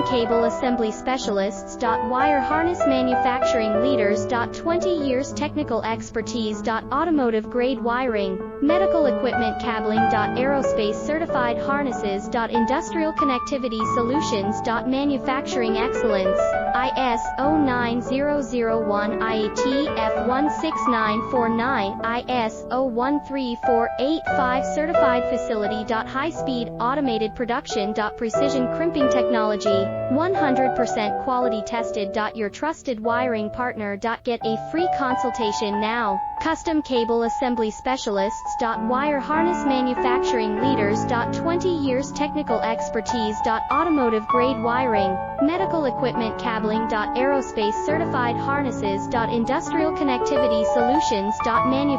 Custom Cable Assembly Specialists. Wire Harness Manufacturing Leaders. 20 years technical expertise. Automotive grade wiring, medical equipment cabling. Aerospace certified harnesses. Industrial connectivity solutions. Manufacturing excellence, ISO 9001, IATF 16949, ISO 13485 certified facility. High-speed automated production. Precision crimping technology, 100% quality tested. Your trusted wiring partner. Get a free consultation now. Custom Cable Assembly Specialists. Wire Harness Manufacturing Leaders. 20 years technical expertise. Automotive grade wiring, medical equipment cabling. Aerospace certified harnesses. Industrial connectivity solutions.